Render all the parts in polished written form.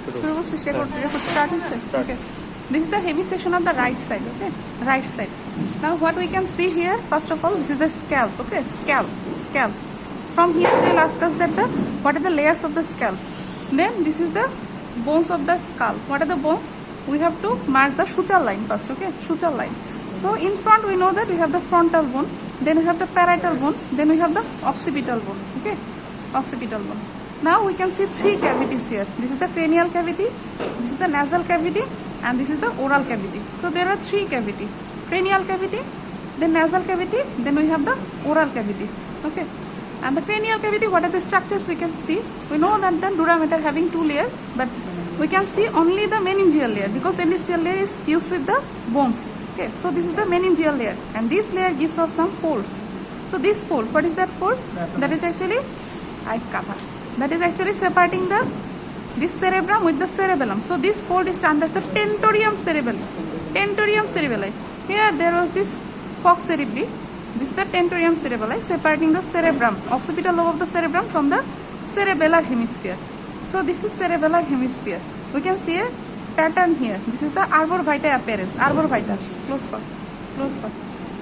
Start. Okay. This is the heavy section of the right side. Okay, right side. Now what we can see here, first of all, this is the scalp. Okay, scalp. From here they will ask us that what are the layers of the scalp. Then this is the bones of the skull. What are the bones? We have to mark the suture line first. Okay, suture line. So in front we know that we have the frontal bone, then we have the parietal bone, then we have the occipital bone. Okay, occipital bone. Now we can see three cavities here. This is the cranial cavity, this is the nasal cavity, and this is the oral cavity. So there are three cavities: cranial cavity, then nasal cavity, then we have the oral cavity. Okay, and the cranial cavity, what are the structures we can see? We know that the dura mater having two layers, but we can see only the meningeal layer because the endosteal layer is fused with the bones. Okay, so this is the meningeal layer, and this layer gives off some folds. So this fold, what is that fold? That is actually that is actually separating this cerebrum with the cerebellum. So this fold is termed as the tentorium cerebelli. Tentorium cerebelli. Here there was this falx cerebri. This is the tentorium cerebelli separating the cerebrum, occipital lobe of the cerebrum from the cerebellar hemisphere. So this is cerebellar hemisphere. We can see a pattern here. This is the arbor vitae appearance. Arbor vitae. Close call.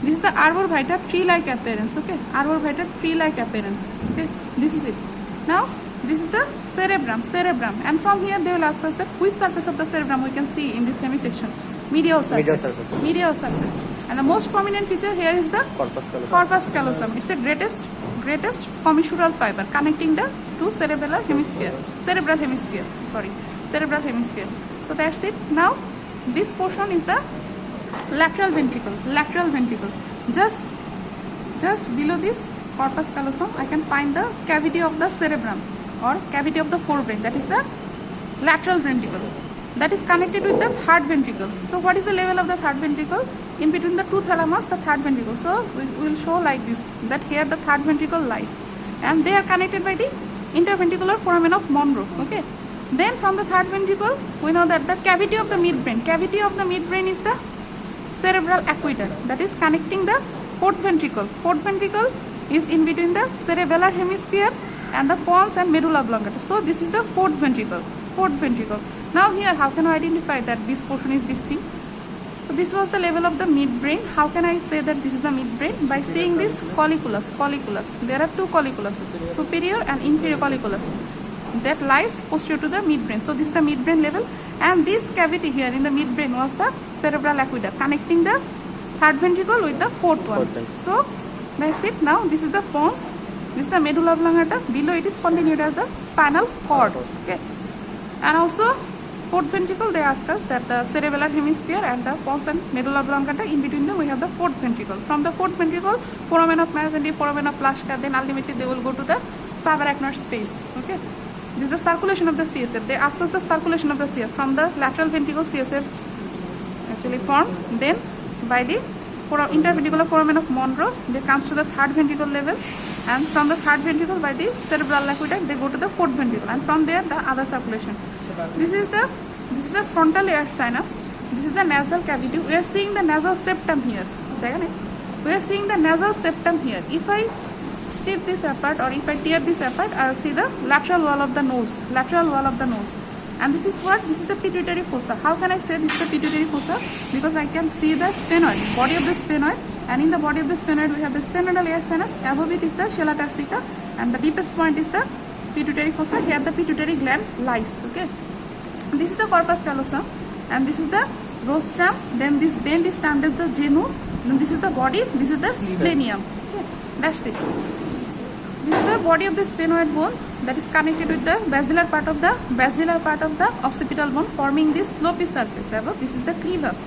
This is the arbor vitae tree-like appearance. Okay, arbor vitae tree-like appearance. Okay, this is it. Now this is the cerebrum, and from here they will ask us that which surface of the cerebrum we can see in this semisection. Medial surface. And the most prominent feature here is the corpus callosum. It's the greatest commissural fiber connecting the two cerebral hemisphere. So that's it. Now this portion is the lateral ventricle. Just below this corpus callosum I can find the cavity of the cerebrum or cavity of the forebrain. That is the lateral ventricle. That is connected with the third ventricle. So what is the level of the third ventricle? In between the two thalamus, the third ventricle. So we will show like this, that here the third ventricle lies, and they are connected by the interventricular foramen of Monro. Okay. Then from the third ventricle we know that the cavity of the midbrain is the cerebral aqueduct, that is connecting the fourth ventricle. Fourth ventricle is in between the cerebellar hemisphere and the pons and medulla oblongata. So this is the fourth ventricle. Now here, how can I identify that this portion is this thing? So this was the level of the midbrain. How can I say that this is the midbrain? By seeing this colliculus. There are two colliculus, superior and inferior colliculus, that lies posterior to the midbrain. So this is the midbrain level, and this cavity here in the midbrain was the cerebral aqueduct connecting the third ventricle with the fourth one. So that's it. Now this is the pons, this is the medulla oblongata. Below it is continued as the spinal cord. Okay, and also fourth ventricle, they ask us that the cerebellar hemisphere and the pons and medulla oblongata, in between them we have the fourth ventricle. From the fourth ventricle, foramen of Mercalli, foramen of Plaschka, then ultimately they will go to the subarachnoid space. Okay, this is the circulation of the CSF. They ask us the circulation of the CSF. From the lateral ventricle, CSF actually formed. Then by the interventricular foramen of Monro, they comes to the third ventricle level, and from the third ventricle by the cerebral aqueduct they go to the fourth ventricle, and from there the other circulation. This is the frontal air sinus. This is the nasal cavity. We are seeing the nasal septum here. If I strip this apart or if I tear this apart, I will see the lateral wall of the nose. And this is what? This is the pituitary fossa. How can I say this is the pituitary fossa? Because I can see the sphenoid, body of the sphenoid, and in the body of the sphenoid we have the sphenoidal air sinus. Above it is the sella turcica, and the deepest point is the pituitary fossa. Here the pituitary gland lies. Okay, this is the corpus callosum, and this is the rostrum. Then this bend is termed as the genu. Then this is the body. This is the splenium. Okay, that's it. This is the body of the sphenoid bone that is connected with the basilar part of the occipital bone, forming this slopy surface. Above, this is the clavus.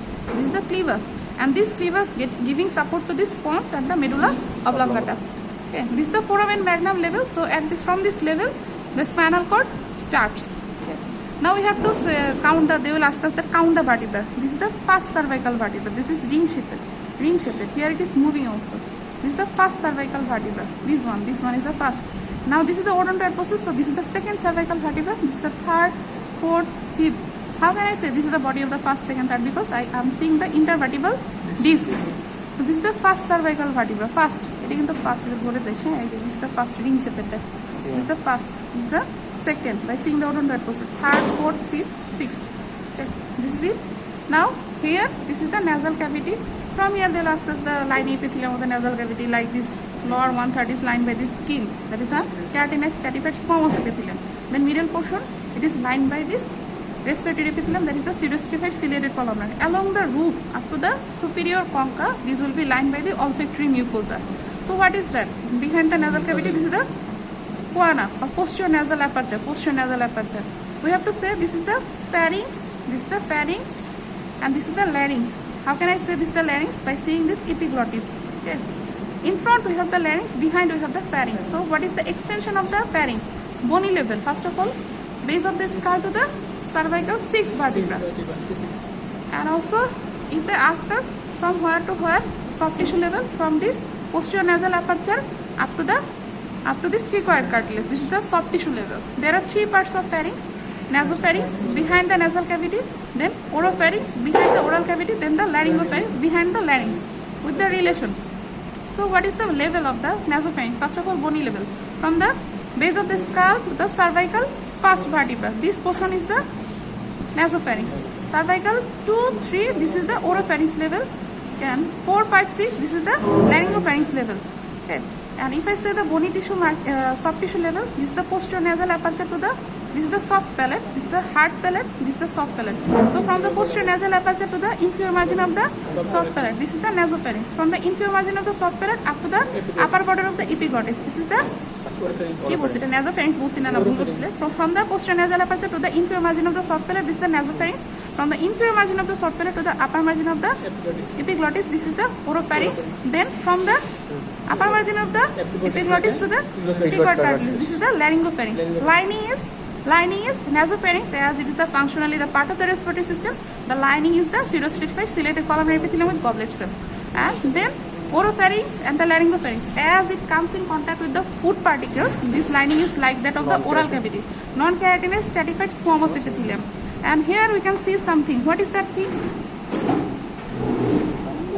And this clavus giving support to this pons and the medulla oblongata. Okay, this is the foramen magnum level. So from this level, the spinal cord starts. Okay. Now we have to count they will ask us to count the vertebra. This is the first cervical vertebra. This is ring shaped. Here it is moving also. This is the first cervical vertebra. This one is the first. Now this is the odontoaposis. So this is the second cervical vertebra. This is the third, fourth, fifth. How can I say this is the body of the first, second, third? Because I am seeing the intervertebral disc. So this is the first cervical vertebra. First. This is the first ring shaped. This is the first. This is the second by seeing the odontoid process. Third, fourth, fifth, sixth. Okay. This is it. Now here, this is the nasal cavity. From here they'll ask us the lining epithelium of the nasal cavity, like this lower 1/3 is lined by the skin, that is the keratinized stratified squamous epithelium. Then middle portion, it is lined by this respiratory epithelium, that is the pseudostratified ciliated columnar. Along the roof up to the superior concha, this will be lined by the olfactory mucosa. So what is that? Behind the nasal cavity, this is the choana or posterior nasal aperture. Posterior nasal aperture. We have to say this is the pharynx, this is the pharynx, and this is the larynx. How can I say this is the larynx? By seeing this epiglottis. Okay. In front we have the larynx, behind we have the pharynx. So what is the extension of the pharynx? Bony level. First of all, base of the skull to the cervical 6 vertebra. And also, if they ask us from where to where, soft tissue level, from this posterior nasal aperture up to this cricoid cartilage. This is the soft tissue level. There are 3 parts of pharynx: nasopharynx behind the nasal cavity, then oropharynx behind the oral cavity, then the laryngopharynx behind the larynx, with the relation. So what is the level of the nasopharynx? First of all, bony level. From the base of the skull to the cervical 1st vertebra. This portion is the nasopharynx. Cervical 2, 3, this is the oropharynx level. And 4, 5, 6, this is the laryngopharynx level. Okay. And if I say the bony tissue, soft tissue level, this is the posterior nasal aperture to the, this is the soft palate, this is the hard palate, this is the soft palate. So from the posterior nasal aperture to the inferior margin of the soft palate, this is the nasopharynx. From the inferior margin of the soft palate up to the upper border of the epiglottis, this is the nasopharynx. From the posterior nasal aperture to the inferior margin of the soft palate, this is the nasopharynx. From the inferior margin of the soft palate to the upper margin of the epiglottis, this is the oropharynx. Then from the upper margin of the epiglottis to the cricoid cartilage, this is the laryngopharynx. Lining is nasopharynx, as it is the functionally the part of the respiratory system. The lining is the pseudostratified ciliated columnar epithelium with goblet cell. And then oropharynx and the laryngopharynx, as it comes in contact with the food particles, this lining is like that of the oral cavity. Non-keratinized stratified squamous epithelium. And here we can see something. What is that thing?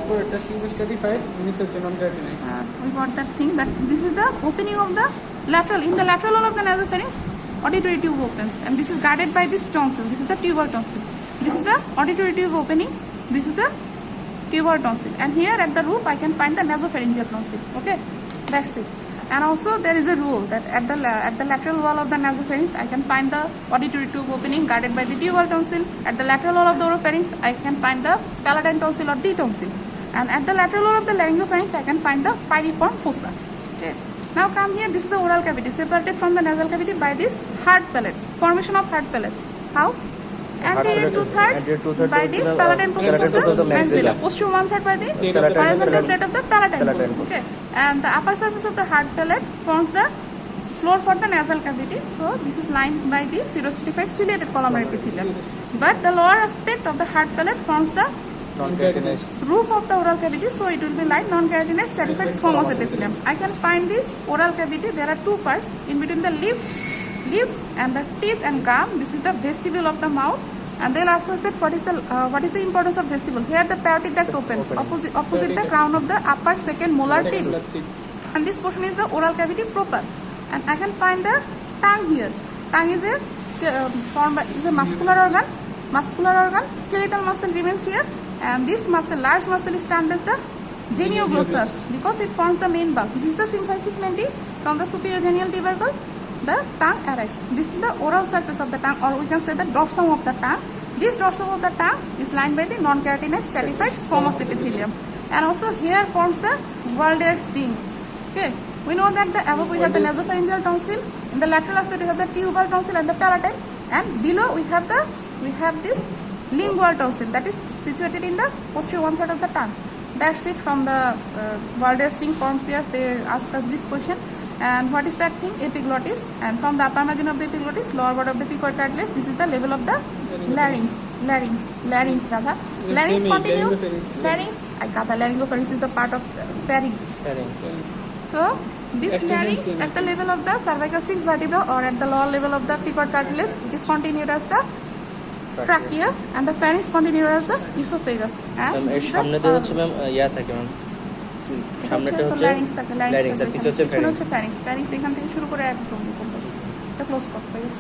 We got that thing, that this is the opening of the lateral. In the lateral wall of the nasopharynx, auditory tube opens, and this is guarded by this tonsil. This is the tubal tonsil. This is the auditory tube opening. This is the tubal tonsil. And here at the roof, I can find the nasopharyngeal tonsil. Okay, that's it. And also there is a rule that at the lateral wall of the nasopharynx, I can find the auditory tube opening guarded by the tubal tonsil. At the lateral wall of the oropharynx, I can find the palatine tonsil or D tonsil. And at the lateral wall of the laryngopharynx, I can find the pyriform fossa. Okay. Now come here, this is the oral cavity separated from the nasal cavity by this hard palate. Formation of hard palate. How? Anterior 2/3 by the palatine process of the maxilla. Posterior 1/3 by the horizontal plate of the palatine. Okay. And the upper surface of the hard palate forms the floor for the nasal cavity. So this is lined by the pseudostratified ciliated columnar epithelium. But the lower aspect of the hard palate forms the roof of the oral cavity, so it will be like non-keratinized stratified squamous epithelium. I can find this oral cavity. There are 2 parts in between the lips and the teeth and gum. This is the vestibule of the mouth, and they'll ask us that what is the importance of vestibule. Here the parotid duct opens opposite the crown of the upper second molar teeth, and this portion is the oral cavity proper. And I can find the tongue here. Tongue is a muscular organ. Skeletal muscle remains here. And this muscle, large muscle, is termed as the genioglossus because it forms the main bulk. This is the symphysis menti. From the superior genial tubercle, the tongue arises. This is the oral surface of the tongue, or we can say the dorsum of the tongue. This dorsum of the tongue is lined by the non-keratinized stratified squamous epithelium. And also here forms the Walder's ring. Okay, we know that the above we have the nasopharyngeal tonsil. In the lateral aspect we have the tubal tonsil and the palatine. And below we have this lingual tonsil that is situated in the posterior 1/3 of the tongue. That's it from the Walder's ring forms here. They ask us this question. And what is that thing? Epiglottis. And from the upper margin of the epiglottis, lower border of the cricoid cartilage, this is the level of the larynx. Gatha. Larynx continue. Laryngopharynx is the part of pharynx. So this larynx at the level of the cervical 6 vertebra or at the lower level of the cricoid cartilage, it is continued as the trachea, and the pharynx continued as the esophagus. And সামনেটা হচ্ছে larynx থাকে, larynx larynx, আর থাকবে পিছনে হচ্ছে এখানে। পিছনে pharynx। হচ্ছে pharynx, pharynx এখান থেকে শুরু করে একদম এটা ক্লোজ করতে হবে।